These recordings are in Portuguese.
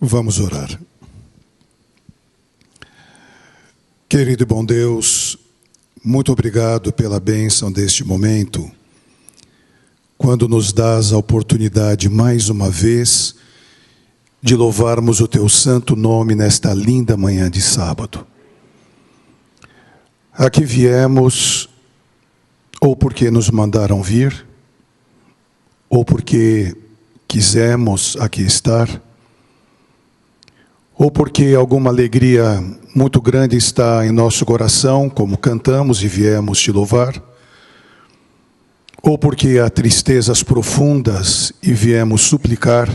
Vamos orar. Querido e bom Deus, muito obrigado pela bênção deste momento, quando nos dás a oportunidade mais uma vez de louvarmos o Teu santo nome nesta linda manhã de sábado. Aqui viemos ou porque nos mandaram vir, ou porque quisemos aqui estar, ou porque alguma alegria muito grande está em nosso coração, como cantamos e viemos te louvar, ou porque há tristezas profundas e viemos suplicar.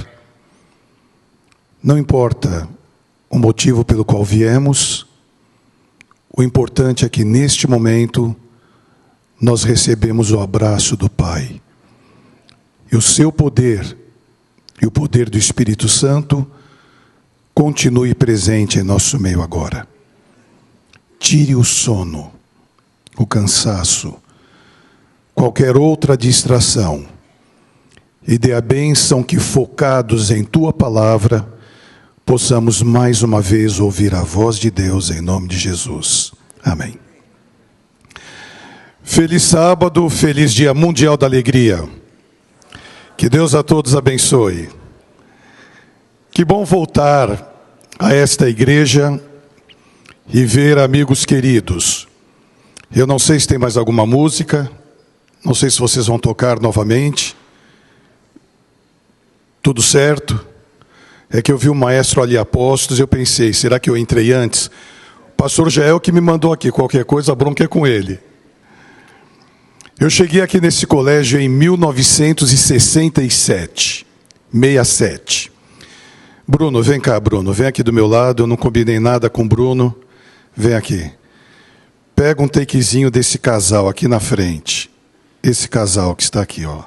Não importa o motivo pelo qual viemos, o importante é que neste momento nós recebemos o abraço do Pai. E o seu poder e o poder do Espírito Santo continue presente em nosso meio agora. Tire o sono, o cansaço, qualquer outra distração, e dê a bênção que, focados em Tua Palavra, possamos mais uma vez ouvir a voz de Deus em nome de Jesus. Amém. Feliz sábado, feliz Dia Mundial da Alegria. Que Deus a todos abençoe. Que bom voltar a esta igreja e ver amigos queridos. Eu não sei se tem mais alguma música, não sei se vocês vão tocar novamente. Tudo certo? É que eu vi o maestro ali, Apóstolos, e eu pensei, será que eu entrei antes? O pastor Jael que me mandou aqui, qualquer coisa, a bronca é com ele. Eu cheguei aqui nesse colégio em 1967, 67. Bruno, vem cá, Bruno, vem aqui do meu lado, eu não combinei nada com o Bruno, vem aqui. Pega um takezinho desse casal aqui na frente, esse casal que está aqui, ó.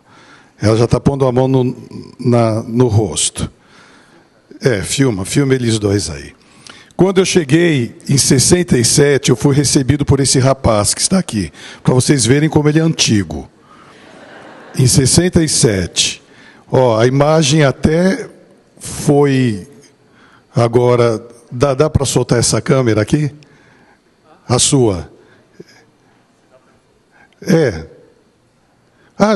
Ela já está pondo a mão no rosto. Filma eles dois aí. Quando eu cheguei em 67, eu fui recebido por esse rapaz que está aqui, para vocês verem como ele é antigo. Em 67. A imagem até foi... Agora, dá para soltar essa câmera aqui? A sua.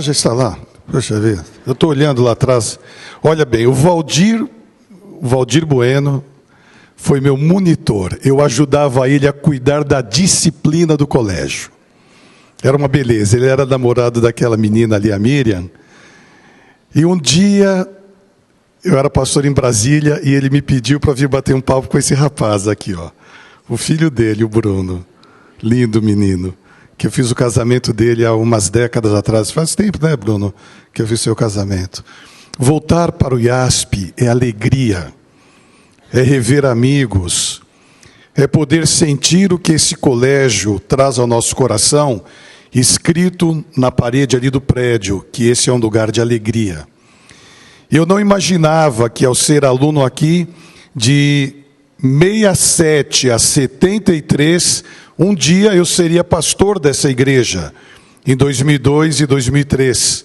Já está lá. Poxa vida, eu estou olhando lá atrás. Olha bem, o Valdir Bueno foi meu monitor. Eu ajudava ele a cuidar da disciplina do colégio. Era uma beleza. Ele era namorado daquela menina ali, a Miriam. E um dia, eu era pastor em Brasília, e ele me pediu para vir bater um papo com esse rapaz aqui, ó. O filho dele, o Bruno. Lindo menino. Que eu fiz o casamento dele há umas décadas atrás. Faz tempo, né, Bruno, que eu fiz seu casamento. Voltar para o IASP é alegria. É rever amigos, é poder sentir o que esse colégio traz ao nosso coração, escrito na parede ali do prédio, que esse é um lugar de alegria. Eu não imaginava que, ao ser aluno aqui, de 67 a 73, um dia eu seria pastor dessa igreja, em 2002 e 2003.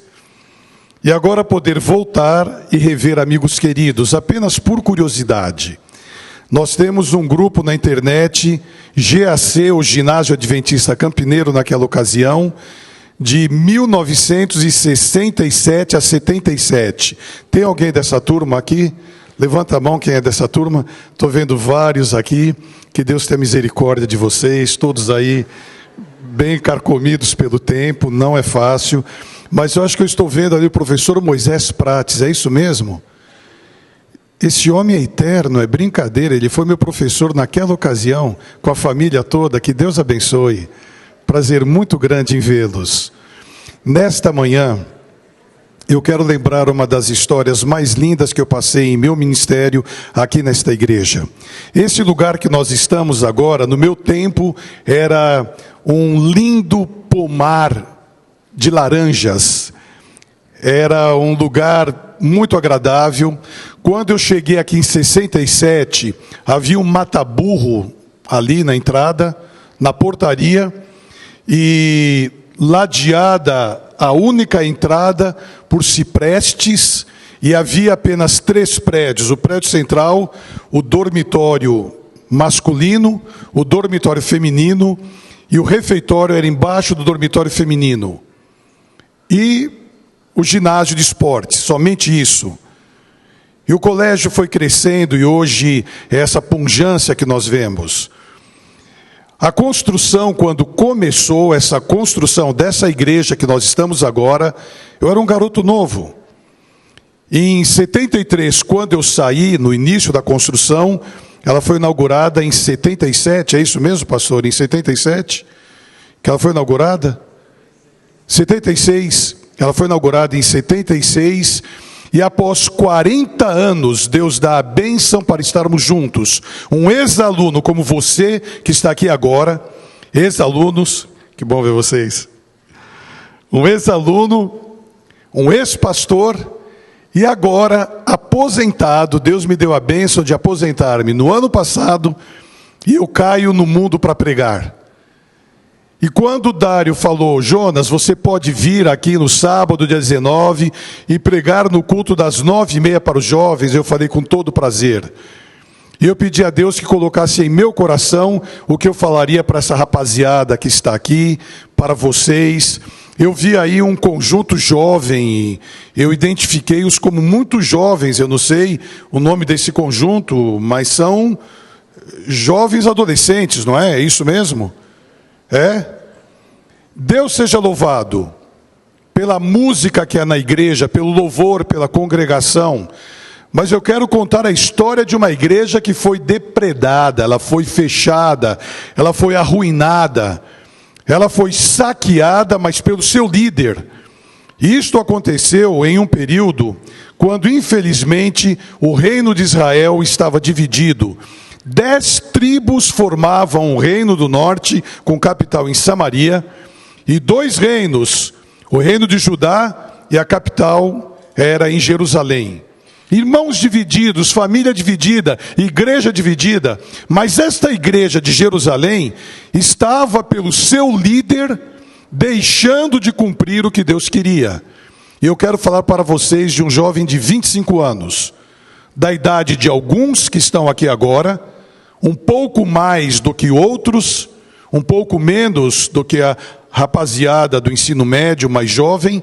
E agora poder voltar e rever amigos queridos, apenas por curiosidade. Nós temos um grupo na internet, GAC, o Ginásio Adventista Campineiro, naquela ocasião, de 1967 a 77. Tem alguém dessa turma aqui? Levanta a mão quem é dessa turma. Estou vendo vários aqui. Que Deus tenha misericórdia de vocês, todos aí bem carcomidos pelo tempo, não é fácil. Mas eu acho que eu estou vendo ali o professor Moisés Prates, é isso mesmo? Esse homem é eterno, é brincadeira, ele foi meu professor naquela ocasião, com a família toda, que Deus abençoe. Prazer muito grande em vê-los. Nesta manhã, eu quero lembrar uma das histórias mais lindas que eu passei em meu ministério aqui nesta igreja. Esse lugar que nós estamos agora, no meu tempo, era um lindo pomar de laranjas. Era um lugar muito agradável. Quando eu cheguei aqui em 67, havia um mata-burro ali na entrada, na portaria, e ladeada a única entrada por ciprestes e havia apenas 3 prédios: o prédio central, o dormitório masculino, o dormitório feminino, e o refeitório era embaixo do dormitório feminino. E o ginásio de esportes, somente isso. E o colégio foi crescendo e hoje é essa pujança que nós vemos. A construção, quando começou essa construção dessa igreja que nós estamos agora, eu era um garoto novo. Em 73, quando eu saí, no início da construção, ela foi inaugurada em 77, é isso mesmo, pastor? Em 77? Que ela foi inaugurada? 76, ela foi inaugurada em 76, e após 40 anos, Deus dá a bênção para estarmos juntos. Um ex-aluno como você, que está aqui agora, ex-alunos, que bom ver vocês. Um ex-aluno, um ex-pastor, e agora, aposentado. Deus me deu a bênção de aposentar-me no ano passado, e eu caio no mundo para pregar. E quando o Dário falou: Jonas, você pode vir aqui no sábado, dia 19, e pregar no culto das 9h30 para os jovens, eu falei com todo prazer. E eu pedi a Deus que colocasse em meu coração o que eu falaria para essa rapaziada que está aqui, para vocês. Eu vi aí um conjunto jovem, eu identifiquei-os como muito jovens, eu não sei o nome desse conjunto, mas são jovens adolescentes, não é? É isso mesmo? É? Deus seja louvado pela música que é na igreja, pelo louvor, pela congregação. Mas eu quero contar a história de uma igreja que foi depredada, ela foi fechada, ela foi arruinada. Ela foi saqueada, mas pelo seu líder. E isto aconteceu em um período quando, infelizmente, o reino de Israel estava dividido. 10 tribos formavam o reino do norte, com capital em Samaria, e 2 reinos, o reino de Judá e a capital era em Jerusalém. Irmãos divididos, família dividida, igreja dividida, mas esta igreja de Jerusalém estava pelo seu líder deixando de cumprir o que Deus queria. E eu quero falar para vocês de um jovem de 25 anos, da idade de alguns que estão aqui agora, um pouco mais do que outros, um pouco menos do que a rapaziada do ensino médio mais jovem,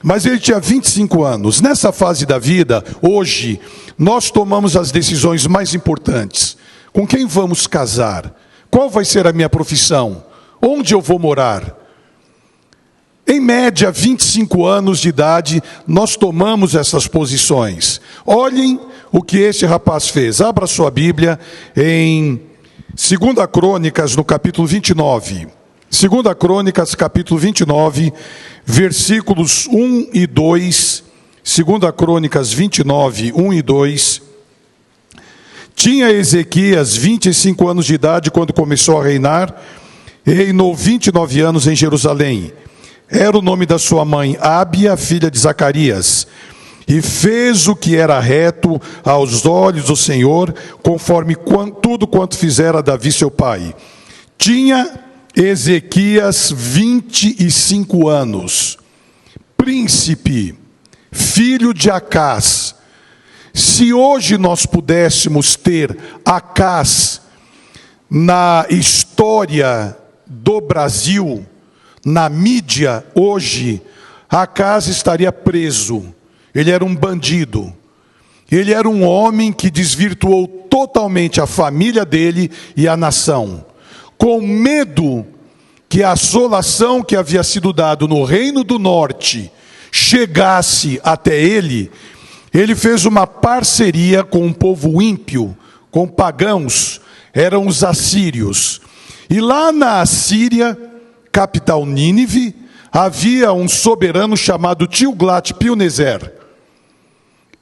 mas ele tinha 25 anos. Nessa fase da vida, hoje, nós tomamos as decisões mais importantes. Com quem vamos casar? Qual vai ser a minha profissão? Onde eu vou morar? Em média, 25 anos de idade, nós tomamos essas posições. Olhem o que esse rapaz fez. Abra sua Bíblia em 2 Crônicas, no capítulo 29. 2 Crônicas, capítulo 29, versículos 1 e 2. 2 Crônicas 29, 1 e 2. Tinha Ezequias 25 anos de idade quando começou a reinar, e reinou 29 anos em Jerusalém. Era o nome da sua mãe Ábia, filha de Zacarias. E fez o que era reto aos olhos do Senhor, conforme tudo quanto fizera Davi seu pai. Tinha Ezequias 25 anos, príncipe, filho de Acás. Se hoje nós pudéssemos ter Acás na história do Brasil, na mídia hoje, Acás estaria preso. Ele era um bandido. Ele era um homem que desvirtuou totalmente a família dele e a nação. Com medo que a assolação que havia sido dado no reino do norte chegasse até ele, ele fez uma parceria com um povo ímpio, com pagãos, eram os assírios. E lá na Assíria, capital Nínive, havia um soberano chamado Tilgat-Pilneser.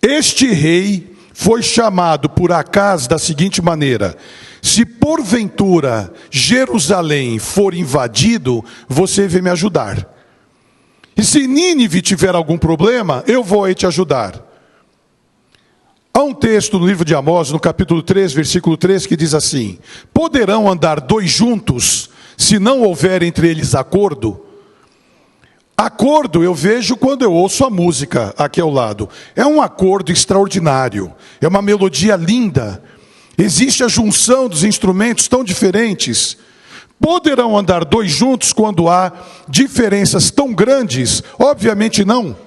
Este rei foi chamado por Acás da seguinte maneira: se porventura Jerusalém for invadido, você vem me ajudar. E se Nínive tiver algum problema, eu vou aí te ajudar. Há um texto no livro de Amós, no capítulo 3, versículo 3, que diz assim: poderão andar 2 juntos, se não houver entre eles acordo? Acordo eu vejo quando eu ouço a música aqui ao lado. É um acordo extraordinário, é uma melodia linda. Existe a junção dos instrumentos tão diferentes. Poderão andar dois juntos quando há diferenças tão grandes? Obviamente não.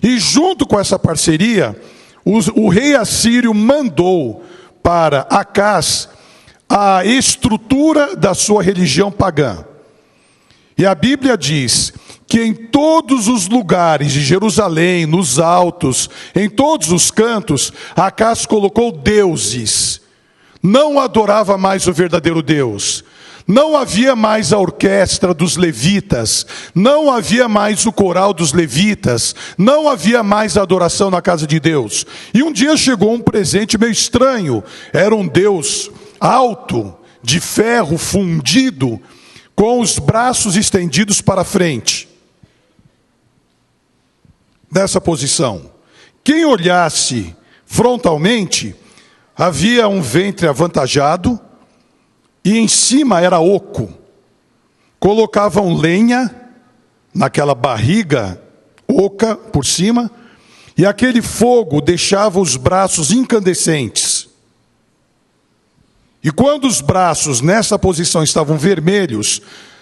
E junto com essa parceria, o rei assírio mandou para Acaz a estrutura da sua religião pagã. E a Bíblia diz que em todos os lugares de Jerusalém, nos altos, em todos os cantos, Acaz colocou deuses. Não adorava mais o verdadeiro Deus. Não havia mais a orquestra dos levitas, não havia mais o coral dos levitas, não havia mais a adoração na casa de Deus. E um dia chegou um presente meio estranho, era um Deus alto, de ferro fundido, com os braços estendidos para frente. Nessa posição. Quem olhasse frontalmente, havia um ventre avantajado, e em cima era oco. Colocavam lenha naquela barriga oca por cima, e aquele fogo deixava os braços incandescentes. E quando os braços nessa posição estavam vermelhos,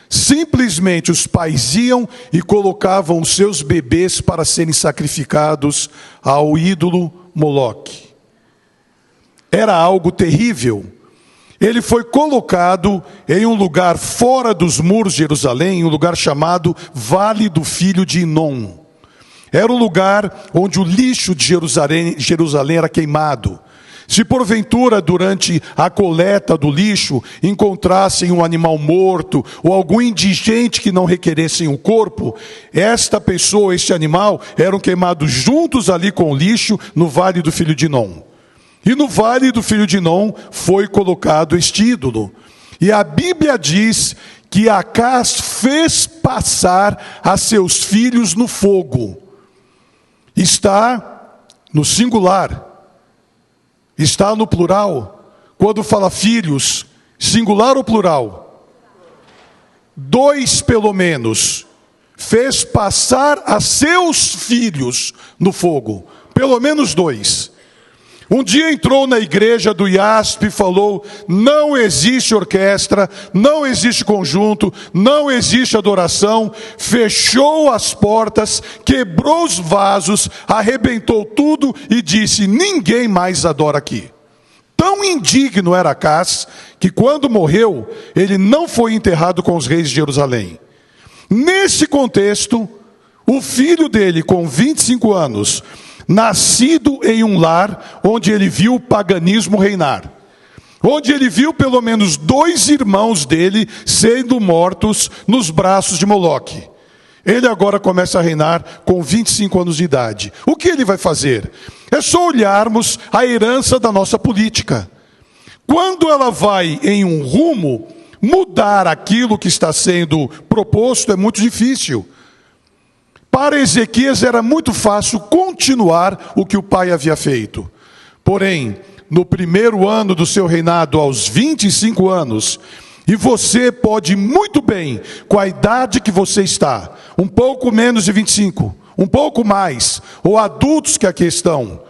simplesmente os pais iam e colocavam os seus bebês para serem sacrificados ao ídolo Moloque. Era algo terrível. Ele foi colocado em um lugar fora dos muros de Jerusalém, em um lugar chamado Vale do Filho de Inom. Era o lugar onde o lixo de Jerusalém era queimado. Se porventura durante a coleta do lixo encontrassem um animal morto ou algum indigente que não requeressem o corpo, esta pessoa, este animal, eram queimados juntos ali com o lixo no Vale do Filho de Inom. E no Vale do Filho de Inom foi colocado este ídolo. E a Bíblia diz que Acaz fez passar a seus filhos no fogo. Está no singular. Está no plural. Quando fala filhos, singular ou plural? Dois pelo menos. Fez passar a seus filhos no fogo. Pelo menos dois. Um dia entrou na igreja do IASP e falou: não existe orquestra, não existe conjunto, não existe adoração. Fechou as portas, quebrou os vasos, arrebentou tudo e disse: ninguém mais adora aqui. Tão indigno era Acaz, que quando morreu, ele não foi enterrado com os reis de Jerusalém. Nesse contexto, o filho dele, com 25 anos, nascido em um lar onde ele viu o paganismo reinar, onde ele viu pelo menos 2 irmãos dele sendo mortos nos braços de Moloque. Ele agora começa a reinar com 25 anos de idade. O que ele vai fazer? É só olharmos a herança da nossa política. Quando ela vai em um rumo, mudar aquilo que está sendo proposto é muito difícil. Para Ezequias era muito fácil continuar o que o pai havia feito. Porém, no primeiro ano do seu reinado, aos 25 anos, e você pode muito bem, com a idade que você está, um pouco menos de 25, um pouco mais, ou adultos que aqui estão,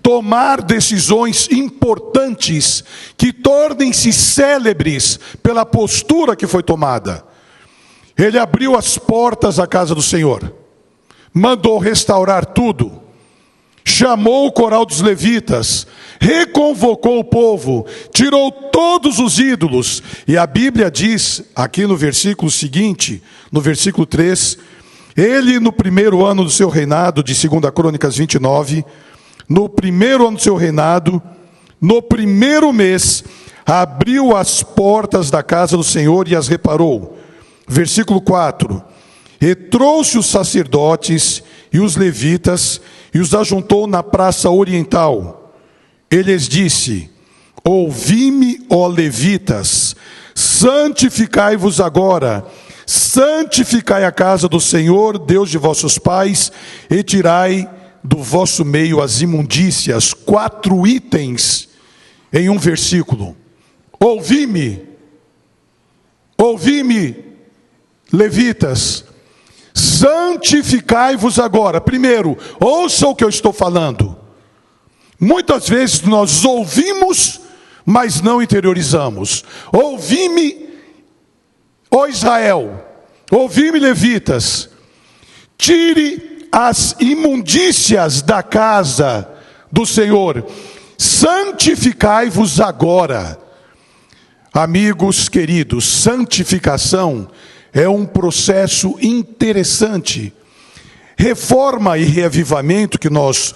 tomar decisões importantes que tornem-se célebres pela postura que foi tomada. Ele abriu as portas da casa do Senhor. Mandou restaurar tudo, chamou o coral dos levitas, reconvocou o povo, tirou todos os ídolos. E a Bíblia diz, aqui no versículo seguinte, no versículo 3, ele no primeiro ano do seu reinado, de 2 Crônicas 29, no primeiro ano do seu reinado, no primeiro mês, abriu as portas da casa do Senhor e as reparou. Versículo 4, e trouxe os sacerdotes e os levitas e os ajuntou na praça oriental. Ele lhes disse: ouvi-me, ó levitas, santificai-vos agora, santificai a casa do Senhor, Deus de vossos pais, e tirai do vosso meio as imundícias. 4 itens em um versículo. Ouvi-me, levitas, santificai-vos agora. Primeiro, ouça o que eu estou falando. Muitas vezes nós ouvimos, mas não interiorizamos. Ouvi-me, ó Israel, ouvi-me, levitas, tire as imundícias da casa do Senhor, santificai-vos agora. Amigos queridos, santificação é um processo interessante. Reforma e reavivamento, que nós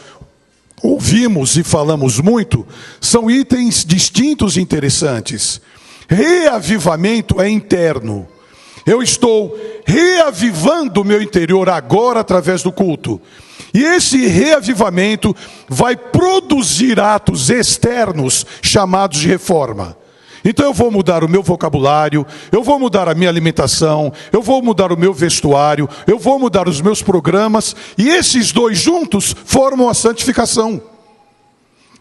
ouvimos e falamos muito, são itens distintos e interessantes. Reavivamento é interno. Eu estou reavivando o meu interior agora através do culto. E esse reavivamento vai produzir atos externos chamados de reforma. Então eu vou mudar o meu vocabulário, eu vou mudar a minha alimentação, eu vou mudar o meu vestuário, eu vou mudar os meus programas, e esses dois juntos formam a santificação.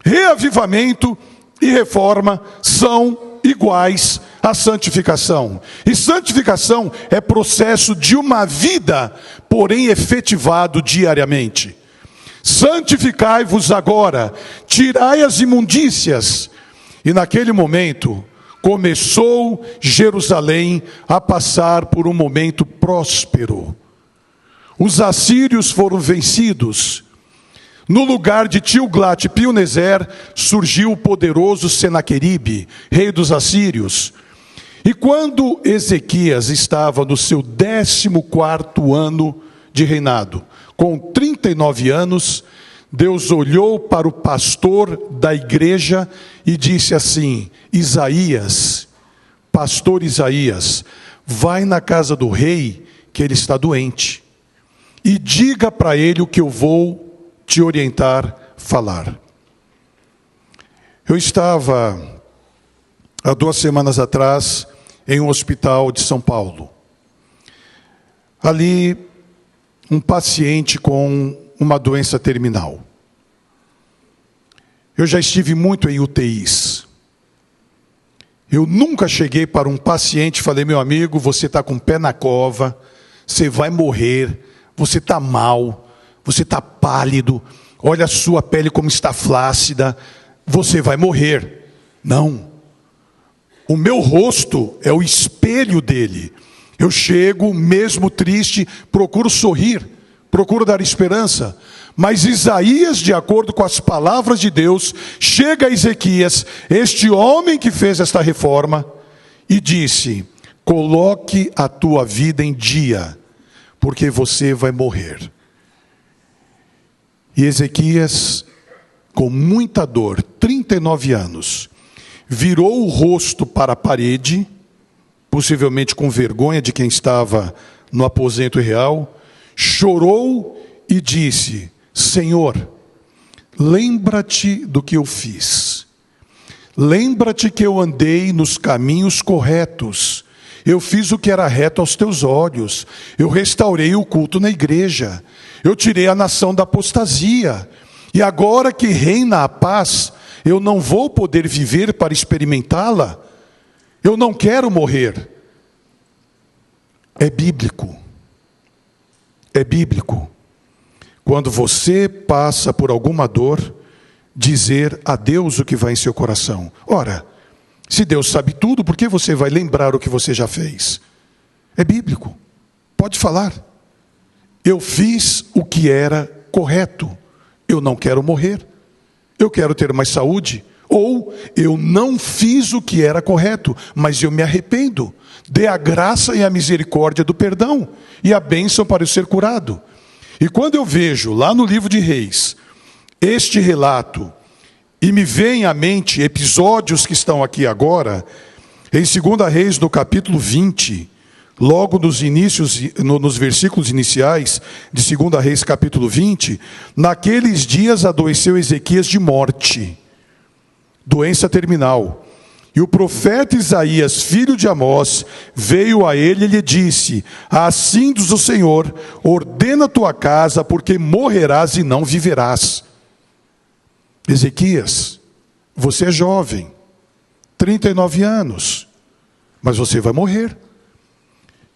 Reavivamento e reforma são iguais à santificação. E santificação é processo de uma vida, porém efetivado diariamente. Santificai-vos agora, tirai as imundícias. E naquele momento começou Jerusalém a passar por um momento próspero. Os assírios foram vencidos. No lugar de Tilgat-Pilneser surgiu o poderoso Senaqueribe, rei dos assírios. E quando Ezequias estava no seu 14º ano de reinado, com 39 anos, Deus olhou para o pastor da igreja e disse assim: Isaías, pastor Isaías, vai na casa do rei, que ele está doente, e diga para ele o que eu vou te orientar, falar. Eu estava, há 2 semanas atrás, em um hospital de São Paulo. Ali, um paciente com uma doença terminal. Eu já estive muito em UTIs. Eu nunca cheguei para um paciente e falei: meu amigo, você está com o pé na cova, você vai morrer, você está mal, você está pálido, olha a sua pele como está flácida, você vai morrer. Não. O meu rosto é o espelho dele. Eu chego, mesmo triste, procuro sorrir, procuro dar esperança. Mas Isaías, de acordo com as palavras de Deus, chega a Ezequias, este homem que fez esta reforma, e disse: coloque a tua vida em dia, porque você vai morrer. E Ezequias, com muita dor, 39 anos, virou o rosto para a parede, possivelmente com vergonha de quem estava no aposento real, chorou e disse: Senhor, lembra-te do que eu fiz. Lembra-te que eu andei nos caminhos corretos. Eu fiz o que era reto aos teus olhos. Eu restaurei o culto na igreja. Eu tirei a nação da apostasia. E agora que reina a paz, eu não vou poder viver para experimentá-la. Eu não quero morrer. É bíblico. É bíblico. Quando você passa por alguma dor, dizer a Deus o que vai em seu coração. Ora, se Deus sabe tudo, por que você vai lembrar o que você já fez? É bíblico. Pode falar. Eu fiz o que era correto. Eu não quero morrer. Eu quero ter mais saúde. Ou eu não fiz o que era correto, mas eu me arrependo. Dê a graça e a misericórdia do perdão e a bênção para eu ser curado. E quando eu vejo lá no livro de Reis este relato, e me vem à mente episódios que estão aqui agora, em 2 Reis, no capítulo 20, logo nos versículos iniciais de 2 Reis, capítulo 20, naqueles dias adoeceu Ezequias de morte, doença terminal. E o profeta Isaías, filho de Amós, veio a ele e lhe disse: assim diz o Senhor, ordena a tua casa, porque morrerás e não viverás. Ezequias, você é jovem, 39 anos, mas você vai morrer.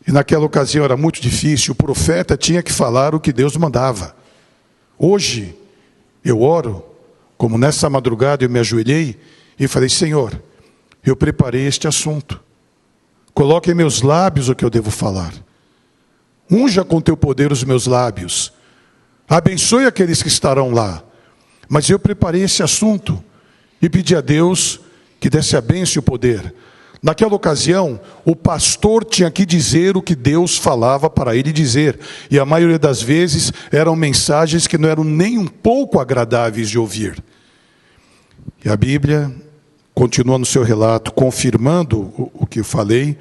E naquela ocasião era muito difícil, o profeta tinha que falar o que Deus mandava. Hoje, eu oro, como nessa madrugada eu me ajoelhei e falei: Senhor, eu preparei este assunto. Coloque em meus lábios o que eu devo falar. Unja com teu poder os meus lábios. Abençoe aqueles que estarão lá. Mas eu preparei esse assunto e pedi a Deus que desse a bênção e o poder. Naquela ocasião, o pastor tinha que dizer o que Deus falava para ele dizer. E a maioria das vezes eram mensagens que não eram nem um pouco agradáveis de ouvir. E a Bíblia continua no seu relato, confirmando o que eu falei.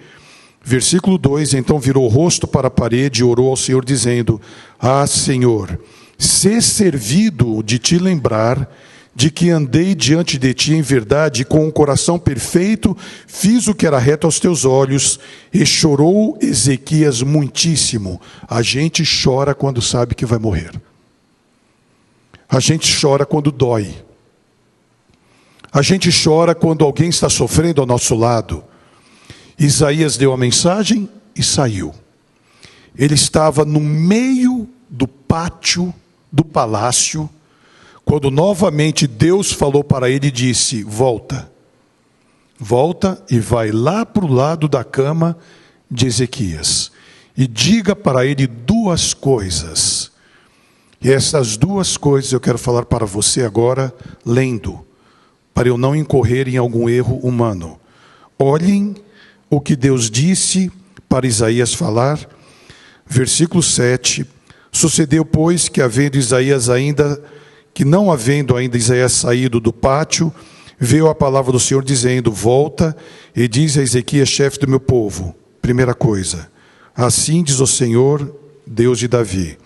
Versículo 2, então virou o rosto para a parede e orou ao Senhor, dizendo: Ah, Senhor, sê servido de te lembrar de que andei diante de ti em verdade, e com um coração perfeito fiz o que era reto aos teus olhos. E chorou Ezequias muitíssimo. A gente chora quando sabe que vai morrer. A gente chora quando dói. A gente chora quando alguém está sofrendo ao nosso lado. Isaías deu a mensagem e saiu. Ele estava no meio do pátio do palácio, quando novamente Deus falou para ele e disse: volta. Volta e vai lá para o lado da cama de Ezequias. E diga para ele duas coisas. E essas duas coisas eu quero falar para você agora, lendo, para eu não incorrer em algum erro humano. Olhem o que Deus disse para Isaías falar. Versículo 7. Sucedeu, pois, que não havendo ainda Isaías saído do pátio, veio a palavra do Senhor dizendo: volta e diz a Ezequias, chefe do meu povo. Primeira coisa: assim diz o Senhor, Deus de Davi: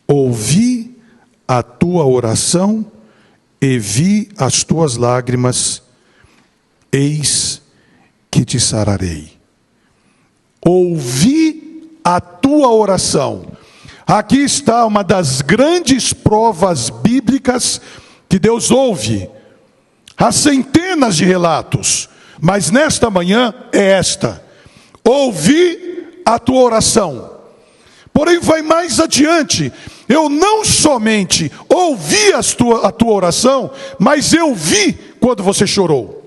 ouvi a tua oração e vi as tuas lágrimas, eis que te sararei. Ouvi a tua oração. Aqui está uma das grandes provas bíblicas que Deus ouve. Há centenas de relatos, mas nesta manhã é esta: ouvi a tua oração. Porém vai mais adiante: eu não somente ouvi a tua oração, mas eu vi quando você chorou.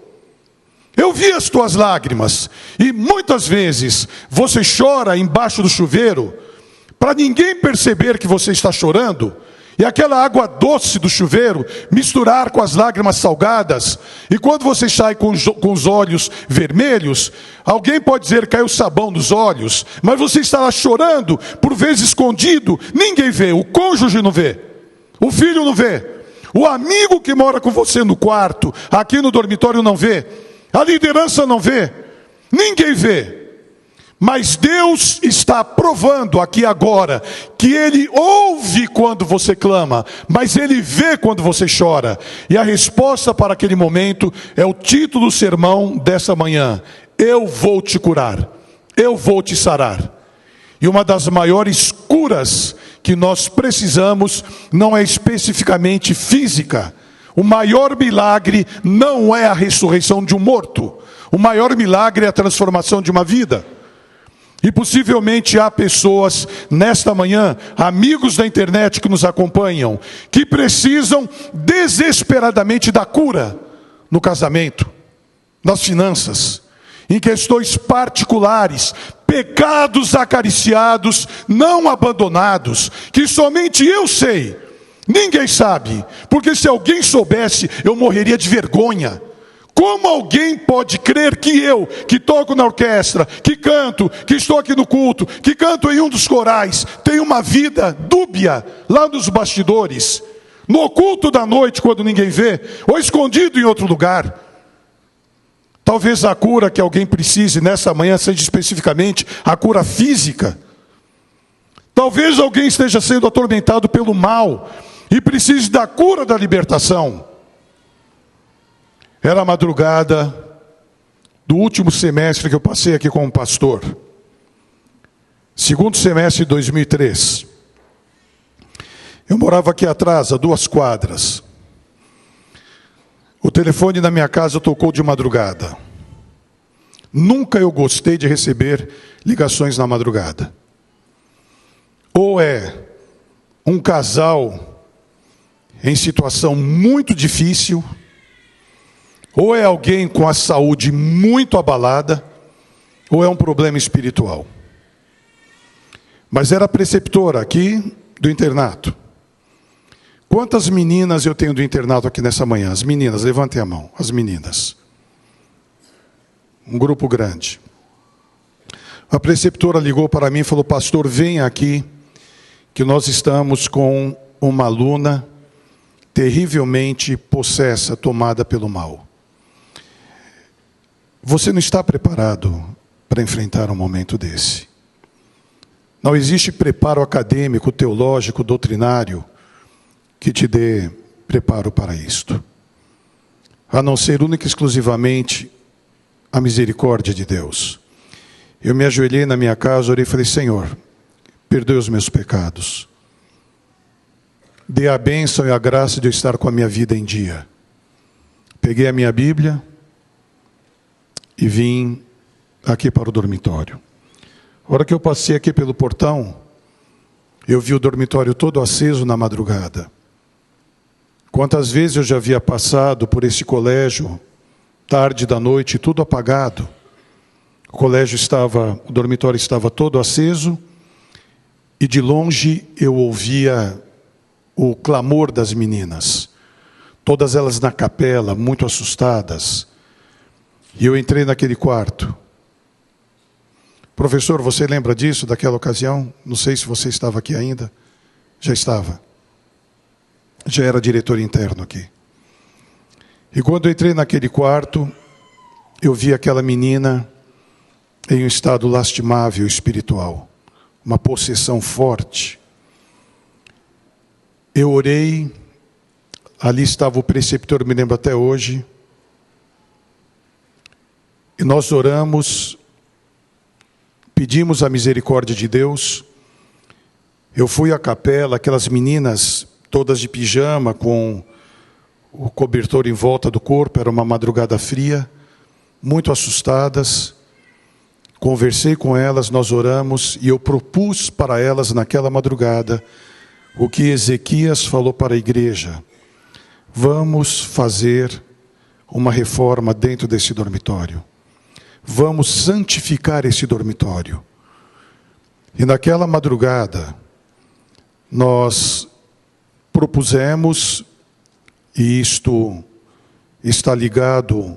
Eu vi as tuas lágrimas. E muitas vezes você chora embaixo do chuveiro, para ninguém perceber que você está chorando, e aquela água doce do chuveiro misturar com as lágrimas salgadas, e quando você sai com os olhos vermelhos, alguém pode dizer que caiu sabão nos olhos, mas você está lá chorando, por vezes escondido, ninguém vê, o cônjuge não vê, o filho não vê, o amigo que mora com você no quarto, aqui no dormitório não vê, a liderança não vê, ninguém vê. Mas Deus está provando aqui agora que Ele ouve quando você clama, mas Ele vê quando você chora. E a resposta para aquele momento é o título do sermão dessa manhã: eu vou te curar, eu vou te sarar. E uma das maiores curas que nós precisamos não é especificamente física. O maior milagre não é a ressurreição de um morto. O maior milagre é a transformação de uma vida. E possivelmente há pessoas nesta manhã, amigos da internet que nos acompanham, que precisam desesperadamente da cura no casamento, nas finanças, em questões particulares, pecados acariciados, não abandonados, que somente eu sei, ninguém sabe, porque se alguém soubesse, eu morreria de vergonha. Como alguém pode crer que eu, que toco na orquestra, que canto, que estou aqui no culto, que canto em um dos corais, tenho uma vida dúbia lá nos bastidores, no culto da noite quando ninguém vê, ou escondido em outro lugar? Talvez a cura que alguém precise nessa manhã seja especificamente a cura física. Talvez alguém esteja sendo atormentado pelo mal e precise da cura da libertação. Era a madrugada do último semestre que eu passei aqui como pastor. Segundo semestre de 2003. Eu morava aqui atrás, a 2 quadras. O telefone na minha casa tocou de madrugada. Nunca eu gostei de receber ligações na madrugada. Ou é um casal em situação muito difícil, ou é alguém com a saúde muito abalada, ou é um problema espiritual. Mas era preceptora aqui do internato. Quantas meninas eu tenho do internato aqui nessa manhã? As meninas, levantem a mão, as meninas. Um grupo grande. A preceptora ligou para mim e falou: pastor, venha aqui, que nós estamos com uma aluna terrivelmente possessa, tomada pelo mal. Você não está preparado para enfrentar um momento desse. Não existe preparo acadêmico, teológico, doutrinário que te dê preparo para isto, a não ser única e exclusivamente a misericórdia de Deus. Eu me ajoelhei na minha casa, orei e falei: Senhor, perdoe os meus pecados. Dê a bênção e a graça de eu estar com a minha vida em dia. Peguei a minha Bíblia e vim aqui para o dormitório. A hora que eu passei aqui pelo portão, eu vi o dormitório todo aceso na madrugada. Quantas vezes eu já havia passado por esse colégio, tarde da noite, tudo apagado. O dormitório estava todo aceso, e de longe eu ouvia o clamor das meninas. Todas elas na capela, muito assustadas. E eu entrei naquele quarto. Professor, você lembra disso, daquela ocasião? Não sei se você estava aqui ainda. Já estava. Já era diretor interno aqui. E quando eu entrei naquele quarto, eu vi aquela menina em um estado lastimável espiritual. Uma possessão forte. Eu orei. Ali estava o preceptor, me lembro até hoje. E nós oramos, pedimos a misericórdia de Deus. Eu fui à capela, aquelas meninas todas de pijama, com o cobertor em volta do corpo, era uma madrugada fria, muito assustadas. Conversei com elas, nós oramos, e eu propus para elas naquela madrugada o que Ezequias falou para a igreja: vamos fazer uma reforma dentro desse dormitório. Vamos santificar esse dormitório. E naquela madrugada, nós propusemos, e isto está ligado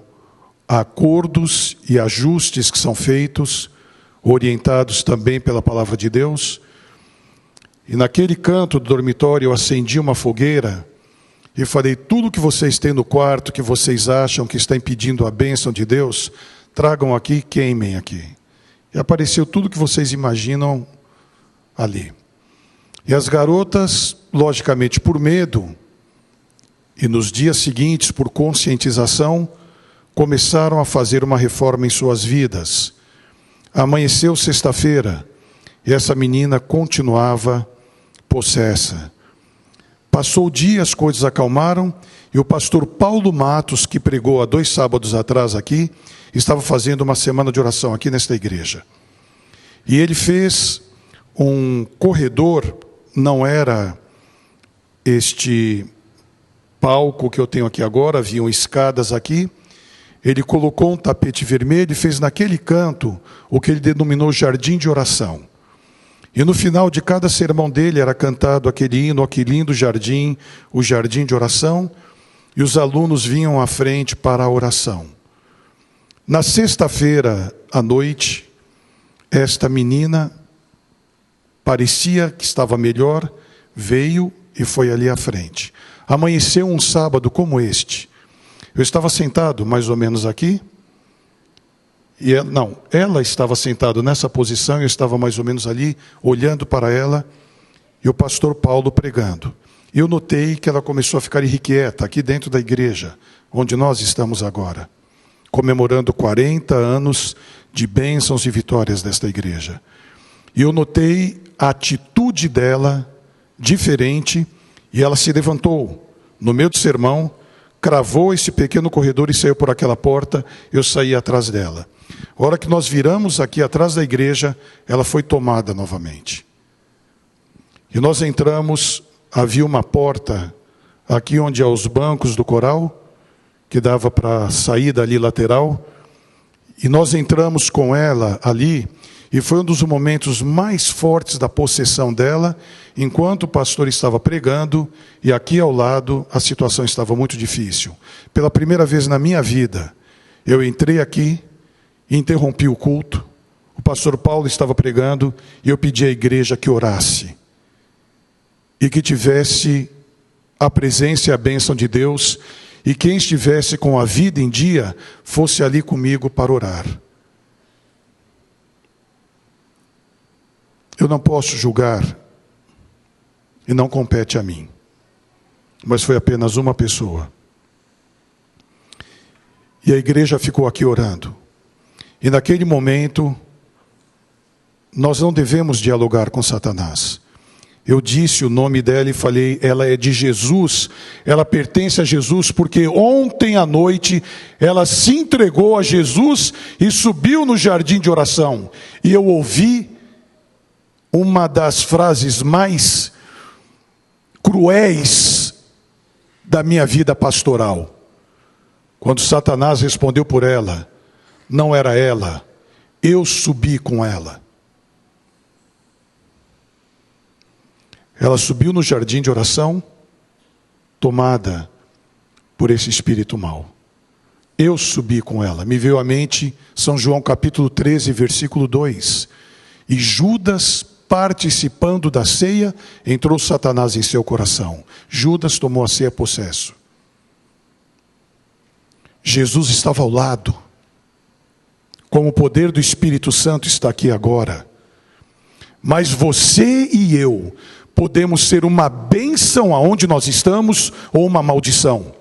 a acordos e ajustes que são feitos, orientados também pela palavra de Deus. E naquele canto do dormitório eu acendi uma fogueira e falei: tudo que vocês têm no quarto, que vocês acham que está impedindo a bênção de Deus, tragam aqui, queimem aqui. E apareceu tudo que vocês imaginam ali. E as garotas, logicamente por medo, e nos dias seguintes por conscientização, começaram a fazer uma reforma em suas vidas. Amanheceu sexta-feira, e essa menina continuava possessa. Passou o dia, as coisas acalmaram, e o pastor Paulo Matos, que pregou há 2 sábados atrás aqui, estava fazendo uma semana de oração aqui nesta igreja. E ele fez um corredor, não era este palco que eu tenho aqui agora, haviam escadas aqui. Ele colocou um tapete vermelho e fez naquele canto o que ele denominou jardim de oração. E no final de cada sermão dele era cantado aquele hino, aquele lindo jardim, o jardim de oração, e os alunos vinham à frente para a oração. Na sexta-feira à noite, esta menina parecia que estava melhor, veio e foi ali à frente. Amanheceu um sábado como este. Eu estava sentado mais ou menos aqui, e ela estava sentada nessa posição, eu estava mais ou menos ali, olhando para ela, e o pastor Paulo pregando. Eu notei que ela começou a ficar irrequieta aqui dentro da igreja, onde nós estamos agora, comemorando 40 anos de bênçãos e vitórias desta igreja. E eu notei a atitude dela diferente, e ela se levantou no meio do sermão, cravou esse pequeno corredor e saiu por aquela porta. Eu saí atrás dela. A hora que nós viramos aqui atrás da igreja, ela foi tomada novamente. E nós entramos, havia uma porta aqui onde há os bancos do coral, que dava para a saída ali lateral, e nós entramos com ela ali, e foi um dos momentos mais fortes da possessão dela, enquanto o pastor estava pregando, e aqui ao lado a situação estava muito difícil. Pela primeira vez na minha vida, eu entrei aqui, interrompi o culto, o pastor Paulo estava pregando, e eu pedi à igreja que orasse, e que tivesse a presença e a bênção de Deus, e quem estivesse com a vida em dia, fosse ali comigo para orar. Eu não posso julgar, e não compete a mim, mas foi apenas uma pessoa. E a igreja ficou aqui orando. E naquele momento, nós não devemos dialogar com Satanás. Eu disse o nome dela e falei, ela é de Jesus, ela pertence a Jesus, porque ontem à noite ela se entregou a Jesus e subiu no jardim de oração. E eu ouvi uma das frases mais cruéis da minha vida pastoral. Quando Satanás respondeu por ela, não era ela, eu subi com ela. Ela subiu no jardim de oração, tomada por esse espírito mau. Eu subi com ela. Me veio à mente São João capítulo 13, versículo 2. E Judas, participando da ceia, entrou Satanás em seu coração. Judas tomou a ceia possesso. Jesus estava ao lado. Como o poder do Espírito Santo está aqui agora. Mas você e eu podemos ser uma bênção aonde nós estamos ou uma maldição.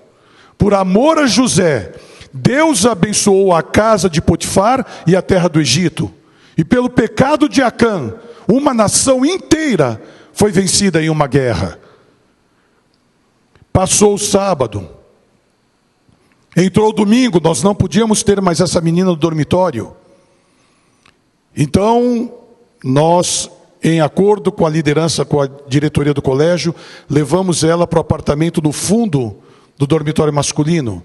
Por amor a José, Deus abençoou a casa de Potifar e a terra do Egito. E pelo pecado de Acã, uma nação inteira foi vencida em uma guerra. Passou o sábado. Entrou o domingo, nós não podíamos ter mais essa menina no dormitório. Então, nós, em acordo com a liderança, com a diretoria do colégio, levamos ela para o apartamento no fundo do dormitório masculino.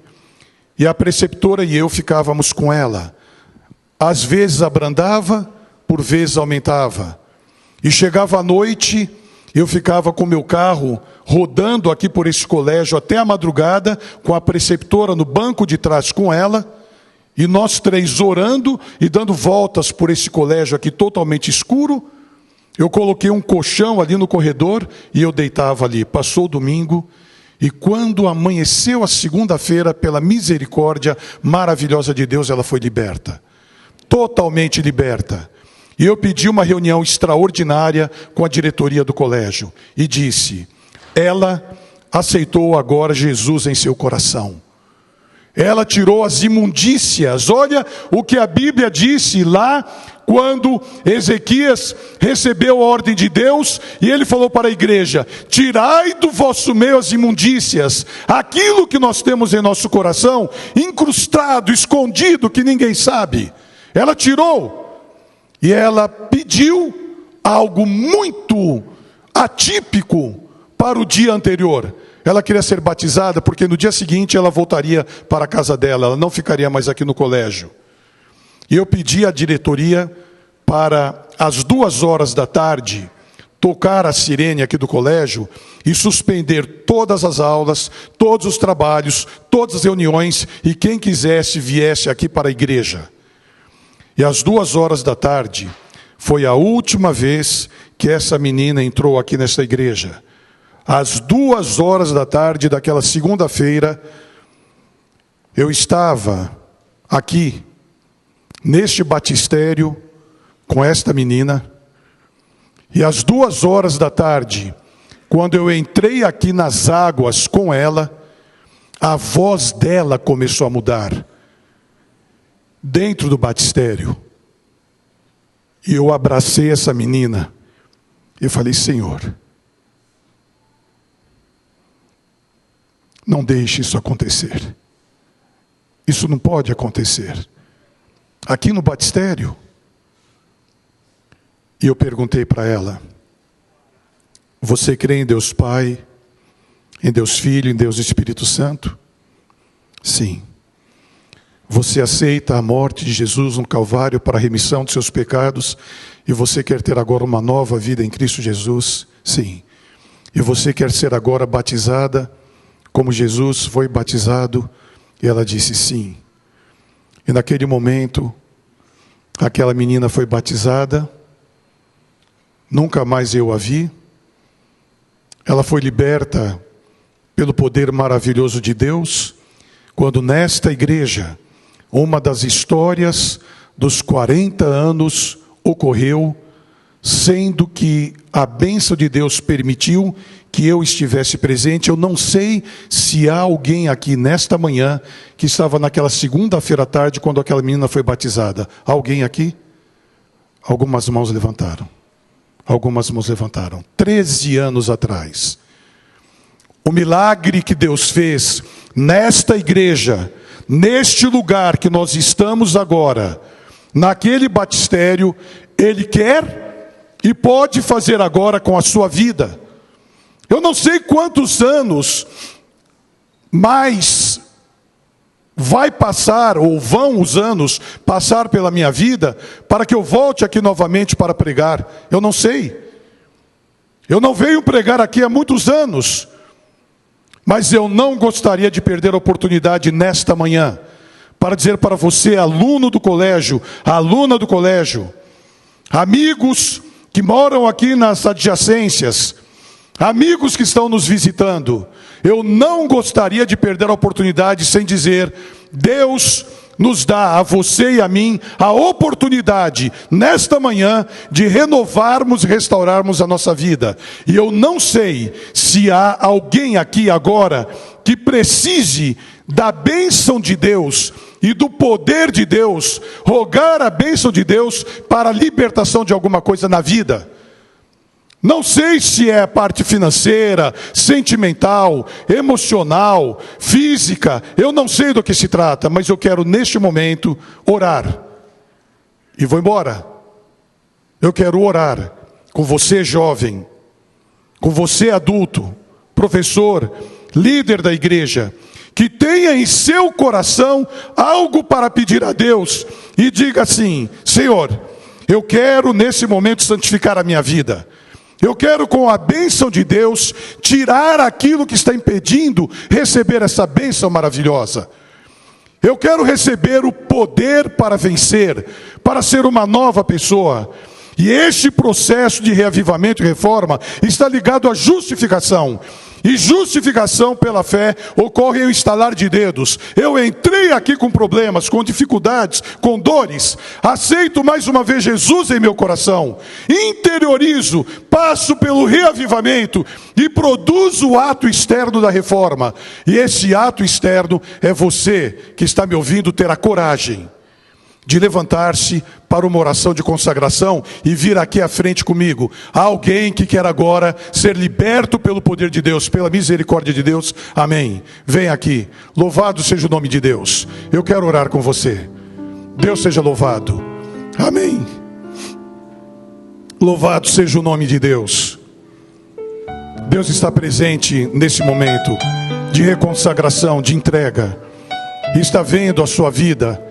E a preceptora e eu ficávamos com ela. Às vezes abrandava, por vezes aumentava. E chegava à noite, eu ficava com o meu carro rodando aqui por esse colégio até a madrugada, com a preceptora no banco de trás com ela, e nós três orando e dando voltas por esse colégio aqui totalmente escuro. Eu coloquei um colchão ali no corredor e eu deitava ali. Passou o domingo e quando amanheceu a segunda-feira, pela misericórdia maravilhosa de Deus, ela foi liberta. Totalmente liberta. E eu pedi uma reunião extraordinária com a diretoria do colégio. E disse, ela aceitou agora Jesus em seu coração. Ela tirou as imundícias. Olha o que a Bíblia disse lá, quando Ezequias recebeu a ordem de Deus, e ele falou para a igreja, tirai do vosso meio as imundícias, aquilo que nós temos em nosso coração, incrustado, escondido, que ninguém sabe. Ela tirou. E ela pediu algo muito atípico para o dia anterior. Ela queria ser batizada porque no dia seguinte ela voltaria para a casa dela. Ela não ficaria mais aqui no colégio. E eu pedi à diretoria para às 2h da tarde tocar a sirene aqui do colégio e suspender todas as aulas, todos os trabalhos, todas as reuniões e quem quisesse viesse aqui para a igreja. E às 2h da tarde, foi a última vez que essa menina entrou aqui nessa igreja. Às 2h da tarde daquela segunda-feira, eu estava aqui, neste batistério, com esta menina. E às 2h da tarde, quando eu entrei aqui nas águas com ela, a voz dela começou a mudar. Dentro do batistério. E eu abracei essa menina. E eu falei, Senhor, não deixe isso acontecer. Isso não pode acontecer. aqui no batistério. E eu perguntei para ela: você crê em Deus Pai, em Deus Filho, em Deus Espírito Santo? Sim. Você aceita a morte de Jesus no Calvário para a remissão de seus pecados e você quer ter agora uma nova vida em Cristo Jesus? Sim. E você quer ser agora batizada como Jesus foi batizado? E ela disse sim. E naquele momento, aquela menina foi batizada, nunca mais eu a vi. Ela foi liberta pelo poder maravilhoso de Deus, quando nesta igreja, uma das histórias dos 40 anos ocorreu, sendo que a bênção de Deus permitiu que eu estivesse presente. Eu não sei se há alguém aqui nesta manhã que estava naquela segunda-feira à tarde, quando aquela menina foi batizada. Alguém aqui? Algumas mãos levantaram. Algumas mãos levantaram. 13 anos atrás. O milagre que Deus fez nesta igreja, neste lugar que nós estamos agora, naquele batistério, Ele quer e pode fazer agora com a sua vida. Eu não sei quantos anos mais vai passar, ou vão os anos passar pela minha vida, para que eu volte aqui novamente para pregar. Eu não sei. Eu não venho pregar aqui há muitos anos. Mas eu não gostaria de perder a oportunidade nesta manhã, para dizer para você, aluno do colégio, aluna do colégio, amigos que moram aqui nas adjacências, amigos que estão nos visitando, eu não gostaria de perder a oportunidade sem dizer: Deus nos dá a você e a mim a oportunidade, nesta manhã, de renovarmos e restaurarmos a nossa vida. E eu não sei se há alguém aqui agora que precise da bênção de Deus e do poder de Deus, rogar a bênção de Deus para a libertação de alguma coisa na vida. Não sei se é a parte financeira, sentimental, emocional, física, eu não sei do que se trata, mas eu quero neste momento orar. E vou embora. Eu quero orar com você jovem, com você adulto, professor, líder da igreja, que tenha em seu coração algo para pedir a Deus e diga assim: Senhor, eu quero nesse momento santificar a minha vida. Eu quero, com a bênção de Deus, tirar aquilo que está impedindo receber essa bênção maravilhosa. Eu quero receber o poder para vencer, para ser uma nova pessoa. E este processo de reavivamento e reforma está ligado à justificação. E justificação pela fé ocorre em estalar de dedos. Eu entrei aqui com problemas, com dificuldades, com dores. Aceito mais uma vez Jesus em meu coração. Interiorizo, passo pelo reavivamento e produzo o ato externo da reforma. E esse ato externo é você que está me ouvindo ter a coragem de levantar-se para uma oração de consagração e vir aqui à frente comigo. Há alguém que quer agora ser liberto pelo poder de Deus, pela misericórdia de Deus. Amém. Vem aqui. Louvado seja o nome de Deus. Eu quero orar com você. Deus seja louvado. Amém. Louvado seja o nome de Deus. Deus está presente nesse momento de reconsagração, de entrega. E está vendo a sua vida.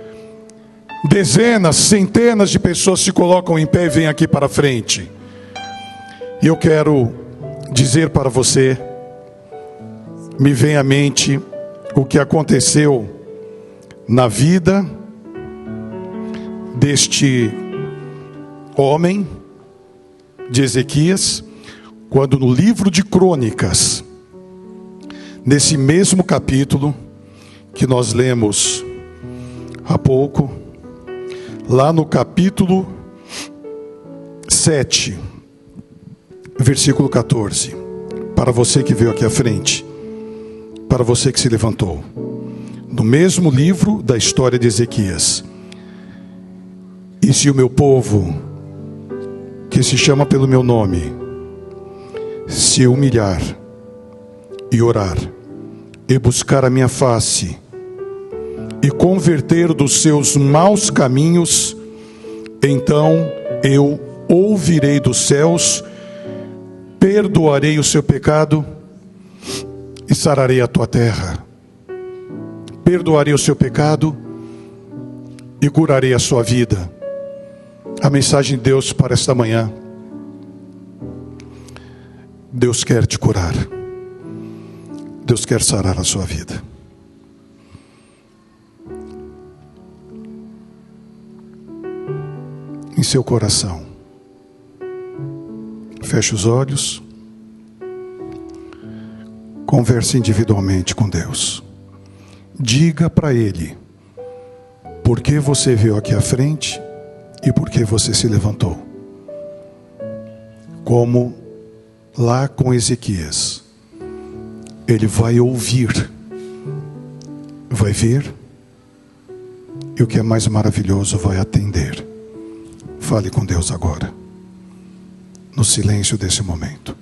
Dezenas, centenas de pessoas se colocam em pé e vêm aqui para frente. E eu quero dizer para você, me vem à mente o que aconteceu na vida deste homem de Ezequias, quando no livro de Crônicas, nesse mesmo capítulo que nós lemos há pouco, lá no capítulo 7, versículo 14, para você que veio aqui à frente, para você que se levantou, no mesmo livro da história de Ezequias: e se o meu povo, que se chama pelo meu nome, se humilhar e orar, e buscar a minha face, e converter dos seus maus caminhos, então eu ouvirei dos céus, perdoarei o seu pecado e sararei a tua terra. Perdoarei o seu pecado e curarei a sua vida. A mensagem de Deus para esta manhã: Deus quer te curar. Deus quer sarar a sua vida. Em seu coração, feche os olhos, converse individualmente com Deus. Diga para Ele por que você veio aqui à frente e por que você se levantou. Como lá com Ezequias, ele vai ouvir, vai ver, e o que é mais maravilhoso, vai atender. Fale com Deus agora, no silêncio desse momento.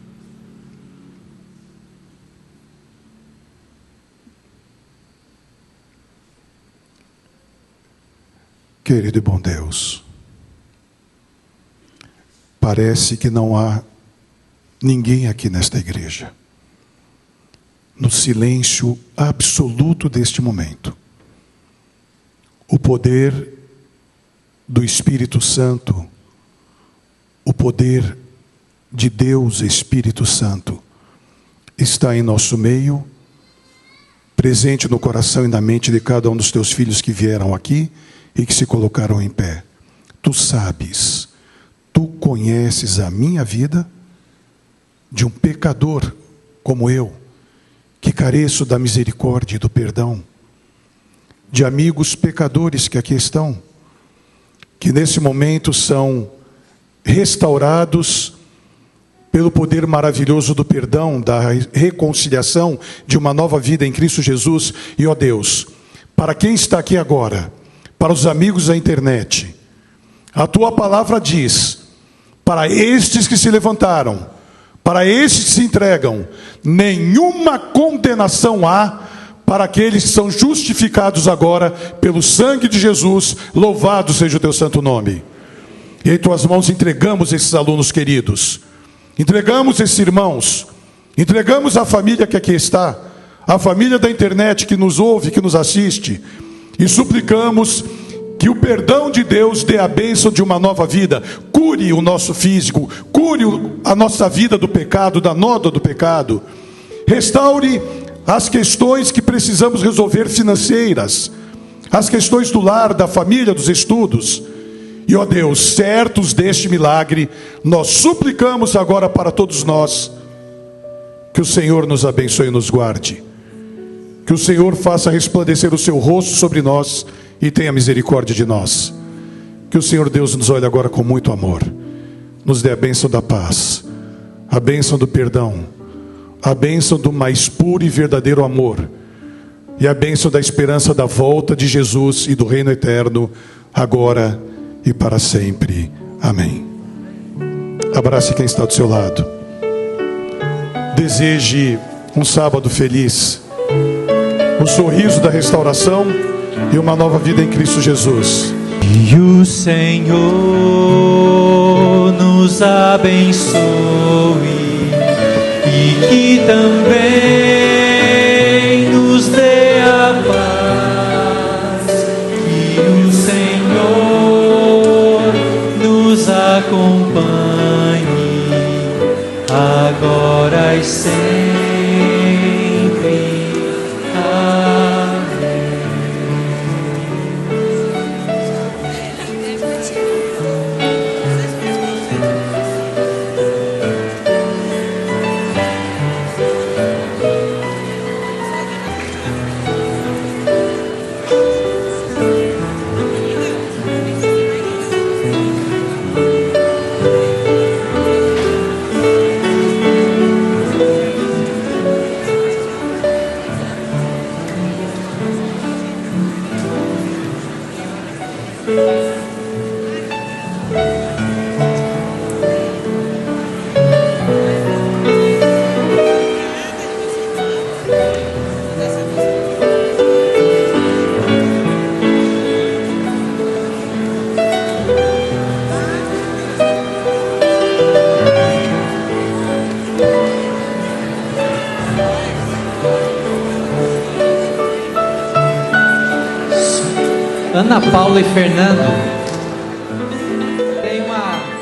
Querido e bom Deus, parece que não há ninguém aqui nesta igreja, no silêncio absoluto deste momento, o poder do Espírito Santo, o poder de Deus Espírito Santo, está em nosso meio, presente no coração e na mente de cada um dos teus filhos que vieram aqui e que se colocaram em pé. Tu sabes, tu conheces a minha vida, de um pecador como eu, que careço da misericórdia e do perdão, de amigos pecadores que aqui estão, que nesse momento são restaurados pelo poder maravilhoso do perdão, da reconciliação, de uma nova vida em Cristo Jesus. E ó Deus, para quem está aqui agora, para os amigos da internet, a tua palavra diz: para estes que se levantaram, para estes que se entregam, nenhuma condenação há para aqueles que são justificados agora pelo sangue de Jesus. Louvado seja o teu santo nome. E em tuas mãos entregamos esses alunos queridos, entregamos esses irmãos, entregamos a família que aqui está, a família da internet que nos ouve, que nos assiste, e suplicamos que o perdão de Deus dê a bênção de uma nova vida, cure o nosso físico, cure a nossa vida do pecado, da nódoa do pecado, restaure as questões que precisamos resolver financeiras, as questões do lar, da família, dos estudos. E ó Deus, certos deste milagre, nós suplicamos agora para todos nós, que o Senhor nos abençoe e nos guarde, que o Senhor faça resplandecer o seu rosto sobre nós e tenha misericórdia de nós. Que o Senhor Deus nos olhe agora com muito amor, nos dê a bênção da paz, a bênção do perdão, a bênção do mais puro e verdadeiro amor, e a bênção da esperança da volta de Jesus e do reino eterno, agora e para sempre. Amém. Abrace quem está do seu lado. Deseje um sábado feliz, um sorriso da restauração e uma nova vida em Cristo Jesus. Que o Senhor nos abençoe e que também nos dê a paz. Que o Senhor nos acompanhe agora e sempre. Ana Paula e Fernando. Tem uma...